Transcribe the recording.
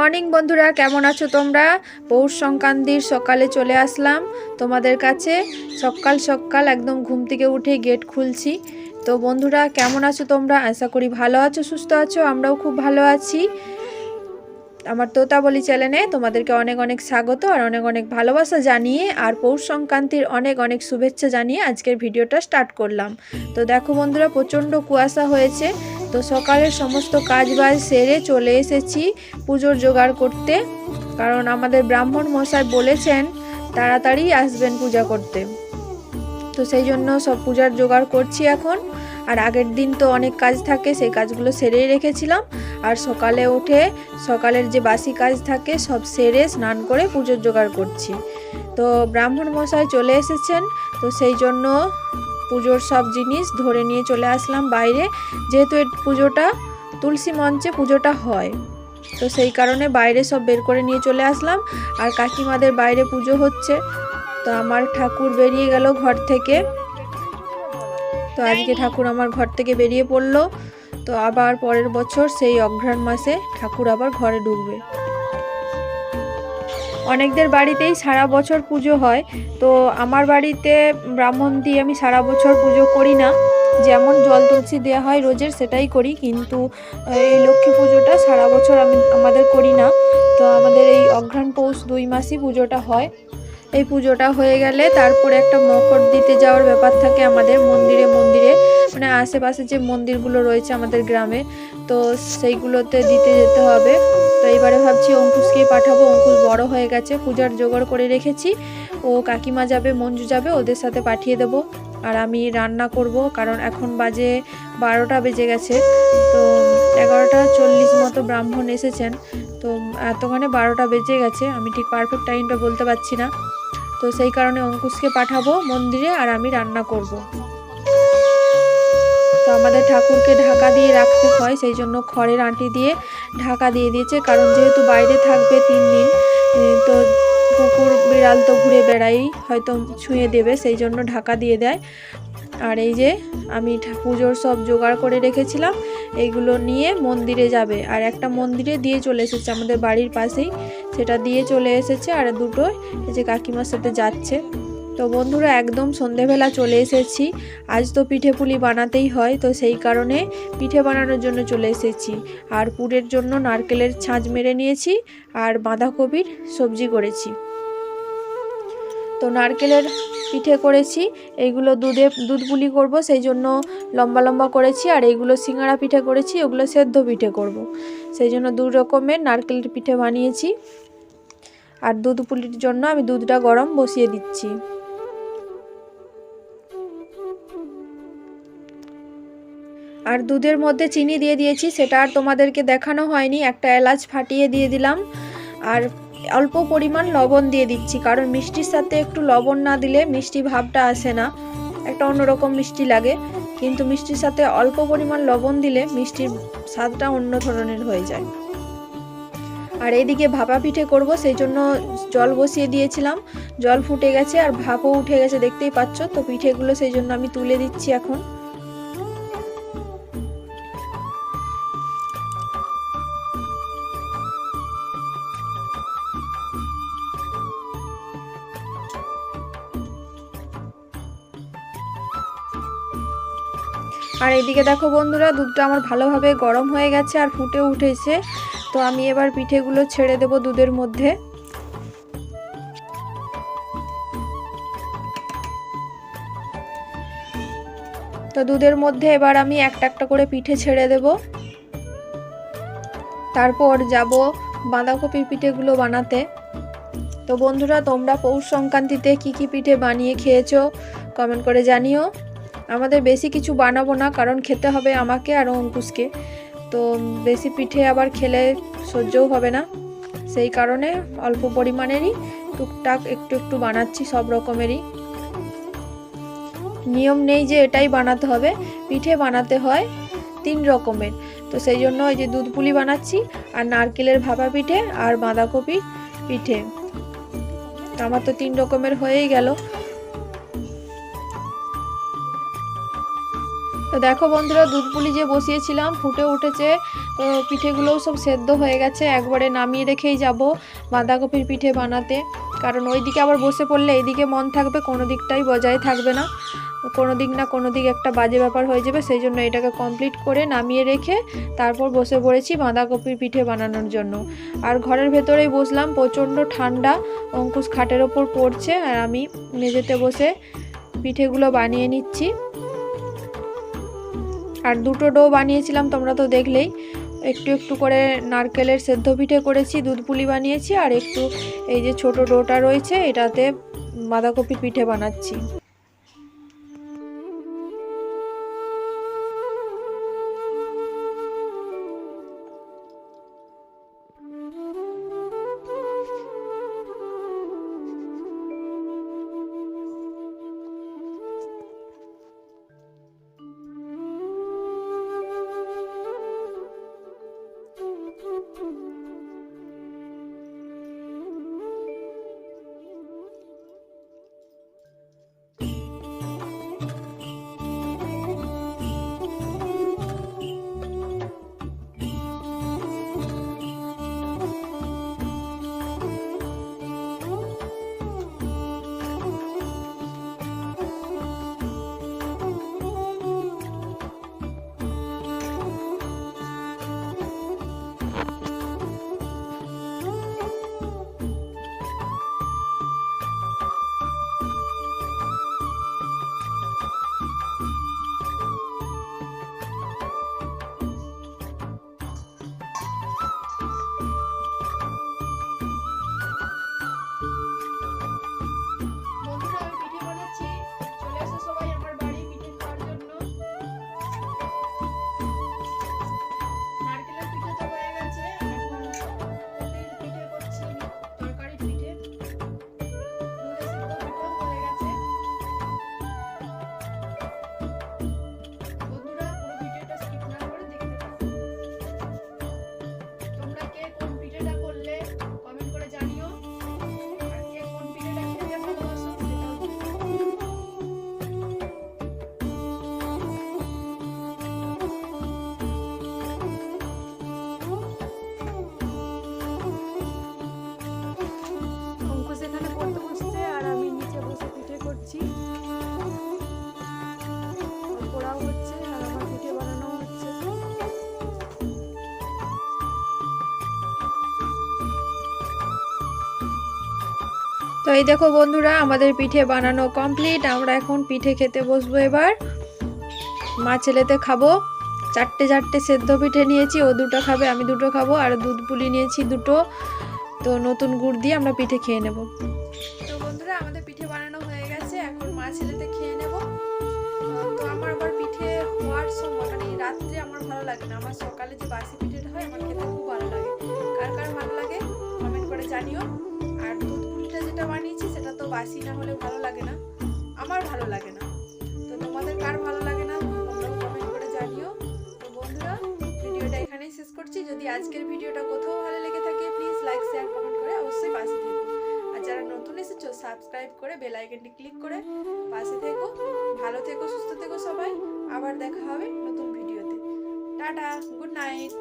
Morning বন্ধুরা, কেমন আছো তোমরা? পৌষ সংক্রান্তির সকালে চলে আসলাম তোমাদের কাছে। সকাল সকাল একদম ঘুম থেকে উঠে গেট খুলছি। তো বন্ধুরা, কেমন আছো তোমরা? আশা করি ভালো আছো, সুস্থ আছো। আমরাও খুব ভালো আছি। আমার তোতাবলি চ্যানেলে তোমাদেরকে অনেক অনেক স্বাগত আর অনেক অনেক ভালোবাসা জানিয়ে আর পৌষ সংক্রান্তির অনেক অনেক শুভেচ্ছা জানিয়ে আজকের ভিডিওটা স্টার্ট করলাম। তো দেখো বন্ধুরা, প্রচণ্ড কুয়াশা হয়েছে। তো সকালের সমস্ত কাজবাজ সেরে চলে এসেছি পুজোর জোগাড় করতে, কারণ আমাদের ব্রাহ্মণ মশাই বলেছেন তাড়াতাড়ি আসবেন পূজা করতে। তো সেই জন্য সব পূজার জোগাড় করছি এখন। আর আগের দিন তো অনেক কাজ থাকে, সেই কাজগুলো সেরেই রেখেছিলাম। আর সকালে উঠে সকালের যে বাসি কাজ থাকে সব সেরে স্নান করে পুজোর জোগাড় করছি। তো ব্রাহ্মণ মশাই চলে এসেছেন, তো সেই জন্য পুজোর সব জিনিস ধরে নিয়ে চলে আসলাম বাইরে। যেহেতু এই পুজোটা তুলসী মঞ্চে পুজোটা হয়, তো সেই কারণে বাইরে সব বের করে নিয়ে চলে আসলাম। আর কাকিমাদের বাইরে পুজো হচ্ছে। তো আমার ঠাকুর বেরিয়ে গেল ঘর থেকে। তো আজকে ঠাকুর আমার ঘর থেকে বেরিয়ে পড়লো। তো আবার পরের বছর সেই অঘ্রাণ মাসে ঠাকুর আবার ঘরে ঢুকবে। অনেকদের বাড়িতেই সারা বছর পুজো হয়, তো আমার বাড়িতে ব্রাহ্মণ দিয়ে আমি সারা বছর পুজো করি না। যেমন জল তুলসী দেওয়া হয় রোজের, সেটাই করি। কিন্তু এই লক্ষ্মী পুজোটা সারা বছর আমাদের করি না। তো আমাদের এই অঘ্রাণ পৌষ 2 মাসই পুজোটা হয়। এই পুজোটা হয়ে গেলে তারপরে একটা মকর দিতে যাওয়ার ব্যাপার থাকে আমাদের মন্দিরে মন্দিরে, মানে আশেপাশে যে মন্দিরগুলো রয়েছে আমাদের গ্রামে, তো সেইগুলোতে দিতে যেতে হবে। তো এইবারে ভাবছি অঙ্কুশকেই পাঠাবো। অঙ্কুশ বড় হয়ে গেছে, পূজার জোগাড় করে রেখেছি। ও কাকিমা যাবে, মঞ্জু যাবে, ওদের সাথে পাঠিয়ে দেবো। আর আমি রান্না করব, কারণ এখন বাজে 12টা বেজে গেছে। তো 11:40 মতো ব্রাহ্মণ এসেছেন। তো এতক্ষণে 12টা বেজে গেছে, আমি ঠিক পারফেক্ট টাইমটা বলতে পারছি না। তো সেই কারণে অঙ্কুশকে পাঠাবো মন্দিরে আর আমি রান্না করব। তো আমাদের ঠাকুরকে ঢাকা দিয়ে রাখতে হয়, সেই জন্য খড়ের আঁটি দিয়ে ঢাকা দিয়ে দিয়েছে। কারণ যেহেতু বাইরে থাকবে 3 দিন, তো কুকুর বিড়াল তো ঘুরে বেড়াই, হয়তো ছুঁয়ে দেবে, সেই জন্য ঢাকা দিয়ে দেয়। আর এই যে আমি পুজোর সব জোগাড় করে রেখেছিলাম, এইগুলো নিয়ে মন্দিরে যাবে। আর একটা মন্দিরে দিয়ে চলে এসেছে আমাদের বাড়ির পাশেই, সেটা দিয়ে চলে এসেছে। আর দুটো এই যে কাকিমার সাথে যাচ্ছে। তো বন্ধুরা, একদম সন্ধেবেলা চলে এসেছি। আজ তো পিঠে পুলি বানাতেই হয়, তো সেই কারণে পিঠে বানানোর জন্য চলে এসেছি। আর পুরের জন্য নারকেলের ছাঁচ মেরে নিয়েছি আর বাঁধাকপির সবজি করেছি। তো নারকেলের পিঠে করেছি, এইগুলো দুধ পুলি করব, সেই জন্য লম্বা লম্বা করেছি। আর এইগুলো সিঙ্গাড়া পিঠে করেছি, ওগুলো সেদ্ধ পিঠে করব। সেই জন্য 2 রকমের নারকেলের পিঠে বানিয়েছি। আর দুধ পুলির জন্য আমি দুধটা গরম বসিয়ে দিচ্ছি। আর দুধের মধ্যে চিনি দিয়ে দিয়েছি, সেটা আর তোমাদেরকে দেখানো হয়নি। একটা এলাচ ফাটিয়ে দিয়ে দিলাম। আর অল্প পরিমাণ লবণ দিয়ে দিচ্ছি, কারণ মিষ্টির সাথে একটু লবণ না দিলে মিষ্টি ভাবটা আসে না, একটা অন্যরকম মিষ্টি লাগে। কিন্তু মিষ্টির সাথে অল্প পরিমাণ লবণ দিলে মিষ্টির স্বাদটা অন্য ধরনের হয়ে যায়। আর এইদিকে ভাপা পিঠে করব, সেই জন্য জল বসিয়ে দিয়েছিলাম। জল ফুটে গেছে আর ভাপও উঠে গেছে, দেখতেই পাচ্ছ। তো পিঠেগুলো সেই জন্য আমি তুলে দিচ্ছি এখন। আর এইদিকে দেখো বন্ধুরা, দুধটা আমার ভালোভাবে গরম হয়ে গেছে আর ফুটে উঠেছে। তো আমি এবার পিঠেগুলো ছেড়ে দেব দুধের মধ্যে। তো দুধের মধ্যে এবার আমি একটা একটা করে পিঠে ছেড়ে দেব। তারপর যাব বাঁধাকপির পিঠেগুলো বানাতে। তো বন্ধুরা, তোমরা পৌষ সংক্রান্তিতে কি কি পিঠে বানিয়ে খেয়েছো কমেন্ট করে জানিও। আমাদের বেশি কিছু বানাবো না, কারণ খেতে হবে আমাকে আর অঙ্কুশকে। তো বেশি পিঠে আবার খেলে সহ্যও হবে না, সেই কারণে অল্প পরিমাণেরই টুকটাক একটু একটু বানাচ্ছি। সব রকমেরই নিয়ম নেই যে এটাই বানাতে হবে, পিঠে বানাতে হয় 3 রকমের। তো সেই জন্য এই যে দুধ পুলি বানাচ্ছি, আর নারকেলের ভাপা পিঠে, আর বাঁধাকপির পিঠে। আমার তো 3 রকমের হয়েই গেল। তো দেখো বন্ধুরা, দুধ পুলি যে বসিয়েছিলাম ফুটে উঠেছে। তো পিঠেগুলোও সব সেদ্ধ হয়ে গেছে। একবারে নামিয়ে রেখেই যাব বাঁধাকপির পিঠে বানাতে, কারণ ওই দিকে আবার বসে পড়লে এইদিকে মন থাকবে, কোনো দিকটাই বজায় থাকবে না, কোনো দিক না কোনো দিক একটা বাজে ব্যাপার হয়ে যাবে। সেই জন্য এটাকে কমপ্লিট করে নামিয়ে রেখে তারপর বসে পড়েছি বাঁধাকপির পিঠে বানানোর জন্য। আর ঘরের ভেতরেই বসলাম, প্রচণ্ড ঠান্ডা, অঙ্কুশ খাটের ওপর পড়ছে আর আমি মেঝেতে বসে পিঠেগুলো বানিয়ে নিচ্ছি। আর দুটো ডো বানিয়েছিলাম, তোমরা তো দেখলেই। একটু একটু করে নারকেলের সেদ্ধ পিঠে করেছি, দুধ পুলি বানিয়েছি, আর একটু এই যে ছোট ডোটা রয়েছে এটাতে বাঁধাকপির পিঠে বানাচ্ছি। তো এই দেখো বন্ধুরা, আমাদের পিঠে বানানো কমপ্লিট। আমরা এখন পিঠে খেতে বসবো। এবার মা ছেলেতে খাবো। চারটে সেদ্ধ পিঠে নিয়েছি, ও দুটো খাবে, আমি দুটো খাবো। আর দুধ পুলি নিয়েছি দুটো। তো নতুন গুড় দিয়ে আমরা পিঠে খেয়ে নেব। তো বন্ধুরা, আমাদের পিঠে বানানো হয়ে গেছে, এখন মা ছেলেতে খেয়ে নেব। তো আমার আবার পিঠে হওয়ার সময় মানে রাত্রে আমার ভালো লাগে না, আমার সকালে যে বাসি পিঠেটা হয় আমার খেতে খুব ভালো লাগে। কার কার ভালো লাগে কমেন্ট করে জানিও। আর দুধ পুলিটা যেটা বানিয়েছি সেটা তো বাসি না হলে ভালো লাগে না, আমার ভালো লাগে না। তো তোমাদের কার ভালো লাগে না তোমরাও কমেন্ট করে জানিও। তো বন্ধুরা, ভিডিওটা এখানেই শেষ করছি। যদি আজকের ভিডিওটা কোথাও ভালো লেগে থাকে প্লিজ লাইক শেয়ার কমেন্ট করে অবশ্যই পাশে থেকো। আর যারা নতুন এসেছো সাবস্ক্রাইব করে বেল আইকনটি ক্লিক করে পাশে থেকো। ভালো থেকো, সুস্থ থেকো সবাই। আবার দেখা হবে নতুন ভিডিওতে। Tata, good night.